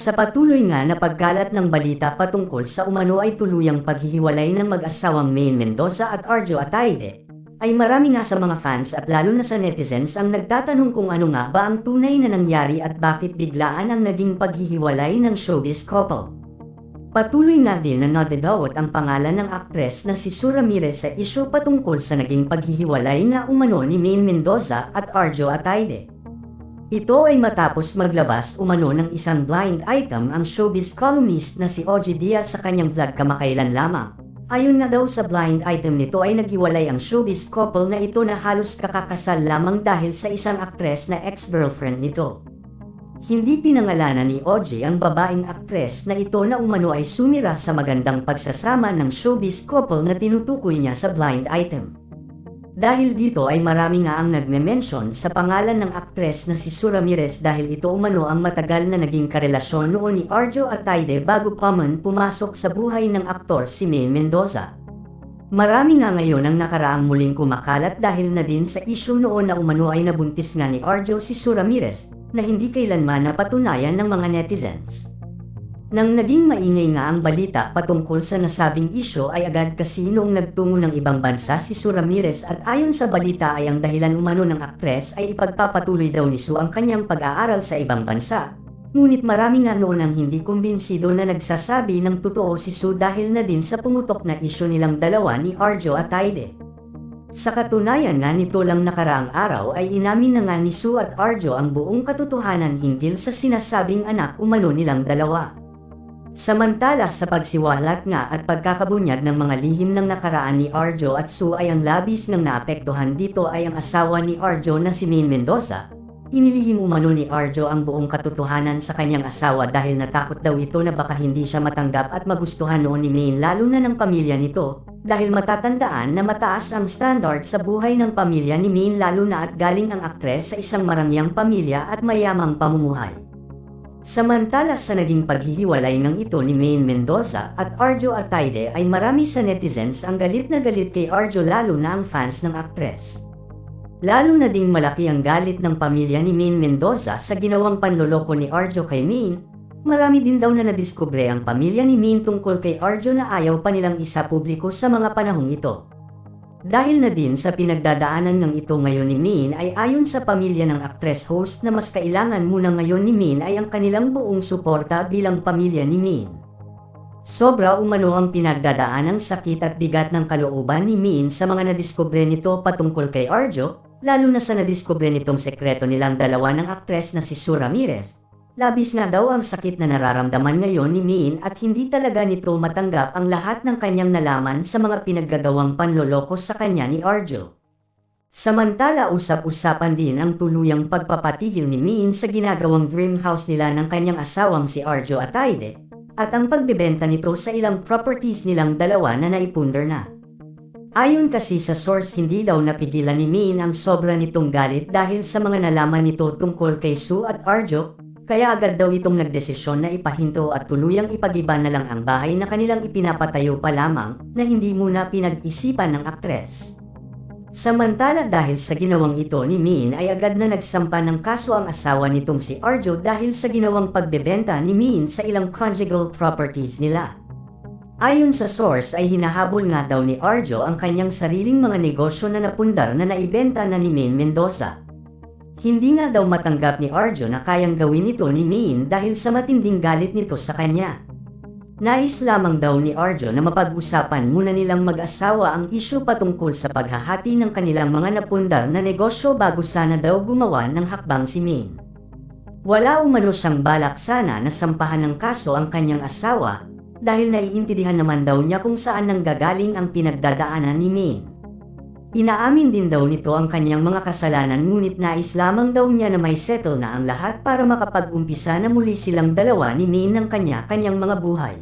Sa patuloy nga na pagkalat ng balita patungkol sa umano ay tuluyang paghihiwalay ng mag-asawang Maine Mendoza at Arjo Ataide, ay marami nga sa mga fans at lalo na sa netizens ang nagtatanong kung ano nga ba ang tunay na nangyari at bakit biglaan ang naging paghihiwalay ng showbiz couple. Patuloy nga din na nadadawat ang pangalan ng aktres na si Sue Ramirez sa isyu patungkol sa naging paghihiwalay nga umano ni Maine Mendoza at Arjo Ataide. Ito ay matapos maglabas umano ng isang blind item ang showbiz columnist na si OG Diaz sa kanyang vlog kamakailan lamang. Ayon nga daw sa blind item nito ay naghiwalay ang showbiz couple na ito na halos kakakasal lamang dahil sa isang aktres na ex-girlfriend nito. Hindi pinangalanan ni OG ang babaeng aktres na ito na umano ay sumira sa magandang pagsasama ng showbiz couple na tinutukoy niya sa blind item. Dahil dito ay marami nga ang nagme-mention sa pangalan ng aktres na si Sue Ramirez dahil ito umano ang matagal na naging karelasyon noon ni Arjo Ataide bago pa man pumasok sa buhay ng aktor si Maine Mendoza. Marami nga ngayon ang nakaraang muling kumakalat dahil na din sa issue noon na umano ay nabuntis nga ni Arjo si Sue Ramirez na hindi kailanman napatunayan ng mga netizens. Nang naging maingay nga ang balita patungkol sa nasabing isyo ay agad kasi noong nagtungo ng ibang bansa si Sue Ramirez at ayon sa balita ay ang dahilan umano ng aktres ay ipagpapatuloy daw ni Sue ang kanyang pag-aaral sa ibang bansa. Ngunit marami nga noon ang hindi kumbinsido na nagsasabi ng totoo si Sue dahil na din sa pumutok na isyo nilang dalawa ni Arjo Ataide. Sa katunayan nga nito lang nakaraang araw ay inamin na nga ni Sue at Arjo ang buong katotohanan hinggil sa sinasabing anak umano nilang dalawa. Samantala sa pagsiwalat nga at pagkakabunyag ng mga lihim ng nakaraan ni Arjo at Sue ay ang labis ng naapektuhan dito ay ang asawa ni Arjo na si Maine Mendoza. Inilihim umano ni Arjo ang buong katotohanan sa kanyang asawa dahil natakot daw ito na baka hindi siya matanggap at magustuhan noon ni Maine lalo na ng pamilya nito dahil matatandaan na mataas ang standard sa buhay ng pamilya ni Maine lalo na at galing ang aktres sa isang marangyang pamilya at mayamang pamumuhay. Samantala sa naging paghihiwalay ng ito ni Maine Mendoza at Arjo Ataide ay marami sa netizens ang galit na galit kay Arjo lalo na ang fans ng aktres. Lalo na ding malaki ang galit ng pamilya ni Maine Mendoza sa ginawang panloloko ni Arjo kay Maine. Marami din daw na nadiskubre ang pamilya ni Maine tungkol kay Arjo na ayaw pa nilang isa publiko sa mga panahong ito. Dahil na din sa pinagdadaanan ng ito ngayon ni Maine ay ayon sa pamilya ng actress host na mas kailangan muna ngayon ni Maine ay ang kanilang buong suporta bilang pamilya ni Maine. Sobra umano ang pinagdadaanang sakit at bigat ng kalooban ni Maine sa mga nadiskubre nito patungkol kay Arjo, lalo na sa nadiskubre nitong sekreto nilang dalawa ng aktres na si Sue Ramirez. Labis nga daw ang sakit na nararamdaman ngayon ni Maine at hindi talaga nito matanggap ang lahat ng kanyang nalaman sa mga pinaggagawang panloloko sa kanya ni Arjo. Samantala usap-usapan din ang tuluyang pagpapatigil ni Maine sa ginagawang dream house nila ng kanyang asawang si Arjo Ataide at ang pagbebenta nito sa ilang properties nilang dalawa na naipundar na. Ayon kasi sa source hindi daw napigilan ni Maine ang sobra nitong galit dahil sa mga nalaman nito tungkol kay Sue at Arjo. Kaya agad daw itong nagdesisyon na ipahinto at tuluyang ipagiba na lang ang bahay na kanilang ipinapatayo pa lamang na hindi muna pinag-isipan ng aktres. Samantala dahil sa ginawang ito ni Maine ay agad na nagsampa ng kaso ang asawa nitong si Arjo dahil sa ginawang pagbebenta ni Maine sa ilang conjugal properties nila. Ayon sa source ay hinahabol nga daw ni Arjo ang kanyang sariling mga negosyo na napundar na naibenta na ni Maine Mendoza. Hindi nga daw matanggap ni Arjo na kayang gawin ito ni Maine dahil sa matinding galit nito sa kanya. Nais lamang daw ni Arjo na mapag-usapan muna nilang mag-asawa ang isyu patungkol sa paghahati ng kanilang mga napundar na negosyo bago sana daw gumawa ng hakbang si Maine. Wala umano siyang balak sana na sampahan ng kaso ang kanyang asawa dahil naiintindihan naman daw niya kung saan nanggagaling ang pinagdadaanan ni Maine. Inaamin din daw nito ang kanyang mga kasalanan ngunit nais lamang daw niya na may settle na ang lahat para makapag-umpisa na muli silang dalawa ni Maine ng kanya-kanyang mga buhay.